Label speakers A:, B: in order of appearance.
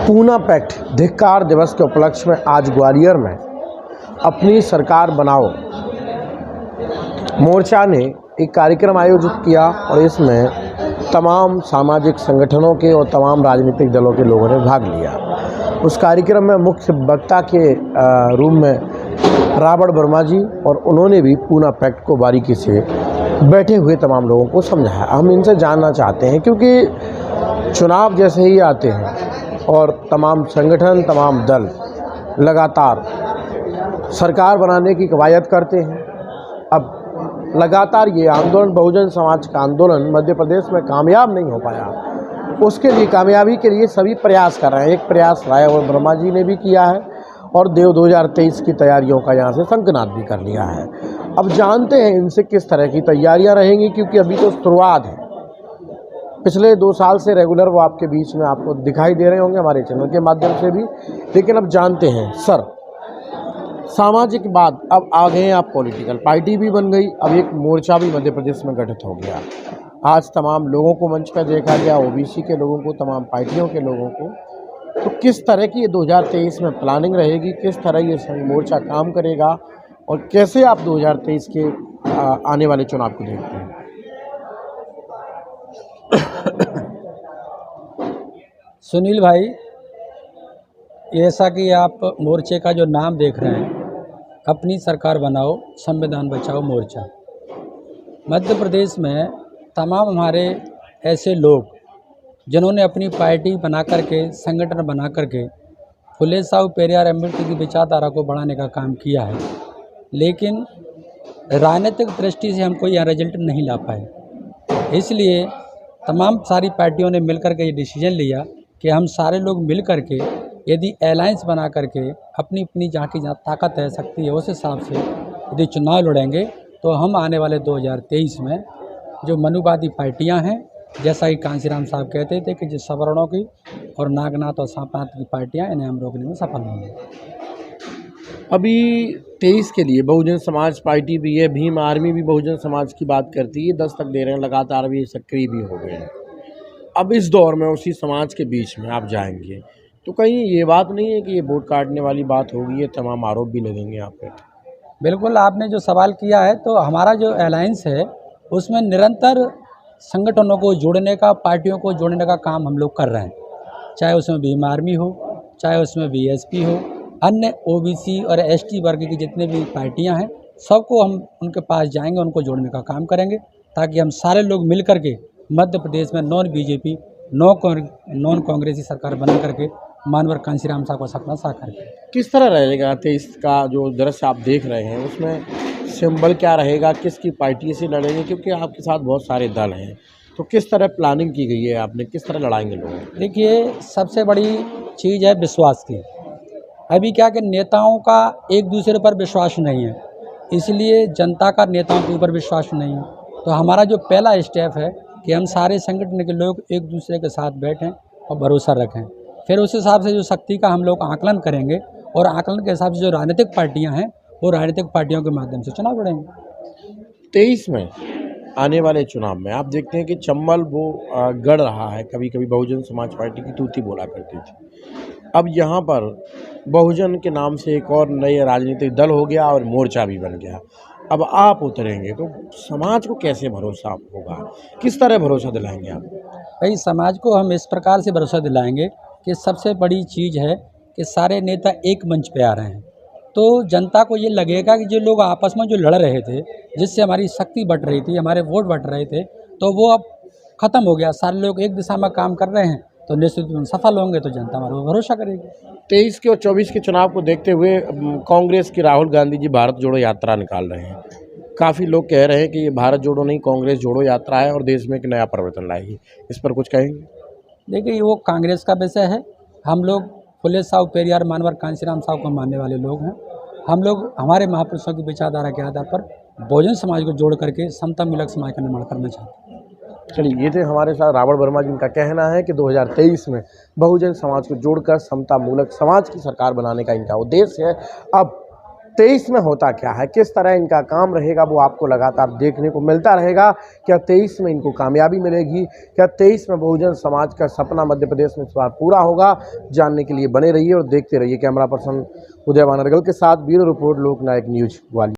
A: Poona pact धिक्कार दिवस के उपलक्ष्य में आज ग्वालियर में अपनी सरकार बनाओ मोर्चा ने एक कार्यक्रम आयोजित किया और इसमें तमाम सामाजिक संगठनों के और तमाम राजनीतिक दलों के लोगों ने भाग लिया। उस कार्यक्रम में मुख्य वक्ता के रूप में रावण वर्मा जी और उन्होंने भी पूना पैक्ट को बारीकी से बैठे हुए तमाम लोगों को समझाया। हम इनसे जानना चाहते हैं क्योंकि चुनाव जैसे ही आते हैं और तमाम संगठन तमाम दल लगातार सरकार बनाने की कवायद करते हैं। अब लगातार ये आंदोलन बहुजन समाज का आंदोलन मध्य प्रदेश में कामयाब नहीं हो पाया, उसके लिए कामयाबी के लिए सभी प्रयास कर रहे हैं। एक प्रयास रावण वर्मा जी ने भी किया है और देव 2023 की तैयारियों का यहाँ से शंखनाद भी कर लिया है। अब जानते हैं इनसे किस तरह की तैयारियाँ रहेंगी, क्योंकि अभी तो शुरुआत है। पिछले 2 साल से रेगुलर वो आपके बीच में आपको दिखाई दे रहे होंगे हमारे चैनल के माध्यम से भी। लेकिन अब जानते हैं सर, सामाजिक बाद अब आ गए आप, पॉलिटिकल पार्टी भी बन गई, अब एक मोर्चा भी मध्य प्रदेश में गठित हो गया। आज तमाम लोगों को मंच पर देखा गया, ओबीसी के लोगों को, तमाम पार्टियों के लोगों को। तो किस तरह की ये 2023 में प्लानिंग रहेगी, किस तरह ये संघ मोर्चा काम करेगा और कैसे आप 2023 के आने वाले चुनाव को देखते हैं?
B: सुनील भाई, ऐसा कि आप मोर्चे का जो नाम देख रहे हैं, अपनी सरकार बनाओ संविधान बचाओ मोर्चा, मध्य प्रदेश में तमाम हमारे ऐसे लोग जिन्होंने अपनी पार्टी बना करके, संगठन बना करके फुले साहब पेरियार अम्बेडकर की विचारधारा को बढ़ाने का काम किया है, लेकिन राजनीतिक दृष्टि से हम कोई यहाँ रिजल्ट नहीं ला पाए। इसलिए तमाम सारी पार्टियों ने मिलकर के ये डिसीजन लिया कि हम सारे लोग मिल करके यदि अलायंस बना करके अपनी अपनी जहाँ की जहाँ ताकत है, शक्ति है, उस हिसाब से यदि चुनाव लड़ेंगे तो हम आने वाले 2023 में जो मनुवादी पार्टियां हैं, जैसा कि कांशीराम साहब कहते थे कि जो सवर्णों की और नागनाथ और सांपनाथ की पार्टियां, इन्हें हम रोकने में सफल होंगे।
A: अभी 23 के लिए बहुजन समाज पार्टी भी है, भीम आर्मी भी बहुजन समाज की बात करती है, दस्तक दे रहे हैं, लगातार भी सक्रिय भी हो गए हैं। अब इस दौर में उसी समाज के बीच में आप जाएंगे तो कहीं ये बात नहीं है कि ये वोट काटने वाली बात होगी, ये तमाम आरोप भी लगेंगे आप पे?
B: बिल्कुल, आपने जो सवाल किया है, तो हमारा जो अलायंस है उसमें निरंतर संगठनों को जोड़ने का, पार्टियों को जोड़ने का काम हम लोग कर रहे हैं। चाहे उसमें भीम आर्मी हो, चाहे उसमें बीएसपी हो, अन्य ओबीसी और एसटी वर्ग की जितने भी पार्टियां हैं, सबको हम उनके पास जाएंगे, उनको जोड़ने का काम करेंगे, ताकि हम सारे लोग मिल करके मध्य प्रदेश में नॉन बीजेपी नॉन कांग्रेसी सरकार बना करके मानवर कांशीराम साहब का सपना साकार करें।
A: किस तरह रहेगा 23 का जो दृश्य आप देख रहे हैं, उसमें सिंबल क्या रहेगा, किसकी पार्टी से लड़ेंगे? क्योंकि आपके साथ बहुत सारे दल हैं, तो किस तरह प्लानिंग की गई है आपने, किस तरह लड़ाएंगे लोग?
B: देखिए, सबसे बड़ी चीज़ है विश्वास की। अभी क्या कि नेताओं का एक दूसरे पर विश्वास नहीं है, इसलिए जनता का नेताओं के ऊपर विश्वास नहीं है। तो हमारा जो पहला स्टेप है कि हम सारे संगठन के लोग एक दूसरे के साथ बैठें और भरोसा रखें। फिर उस हिसाब से जो शक्ति का हम लोग आकलन करेंगे और आकलन के हिसाब से जो राजनीतिक पार्टियां हैं, वो राजनीतिक पार्टियों के माध्यम से चुनाव लड़ेंगे।
A: 23 में आने वाले चुनाव में आप देखते हैं कि चंबल वो गढ़ रहा है, कभी कभी बहुजन समाज पार्टी की तूती बोला करती थी। अब यहाँ पर बहुजन के नाम से एक और नए राजनीतिक दल हो गया और मोर्चा भी बन गया। अब आप उतरेंगे तो समाज को कैसे भरोसा होगा, किस तरह भरोसा दिलाएंगे आप?
B: भाई, समाज को हम इस प्रकार से भरोसा दिलाएंगे कि सबसे बड़ी चीज़ है कि सारे नेता एक मंच पे आ रहे हैं, तो जनता को ये लगेगा कि जो लोग आपस में जो लड़ रहे थे, जिससे हमारी शक्ति बढ़ रही थी, हमारे वोट बढ़ रहे थे, तो वो अब ख़त्म हो गया। सारे लोग एक दिशा में काम कर रहे हैं, तो निश्चित रूप से सफल होंगे, तो जनता हमारे पर भरोसा करेगी।
A: 23 के और 24 के चुनाव को देखते हुए कांग्रेस की राहुल गांधी जी भारत जोड़ो यात्रा निकाल रहे हैं। काफ़ी लोग कह रहे हैं कि ये भारत जोड़ो नहीं, कांग्रेस जोड़ो यात्रा है और देश में एक नया परिवर्तन लाएगी। इस पर कुछ कहेंगे?
B: देखिए, वो कांग्रेस का विषय है। हम लोग फुले साहब पेरियार मानवर कांशीराम साहब को मानने वाले लोग हैं। हम लोग हमारे महापुरुषों की विचारधारा के आधार पर बहुजन समाज को जोड़ करके समता मूलक समाज का निर्माण करना चाहते हैं।
A: चलिए, ये थे हमारे साथ रावण वर्मा जी। का कहना है कि 2023 में बहुजन समाज को जोड़कर समता मूलक समाज की सरकार बनाने का इनका उद्देश्य है। अब 23 में होता क्या है, किस तरह इनका काम रहेगा, वो आपको लगातार देखने को मिलता रहेगा। क्या 23 में इनको कामयाबी मिलेगी, क्या 23 में बहुजन समाज का सपना मध्य प्रदेश में इस बार पूरा होगा, जानने के लिए बने रहिए और देखते रहिए। कैमरा पर्सन उदय वानरगल के साथ ब्यूरो रिपोर्ट, लोकनायक न्यूज ग्वालियर।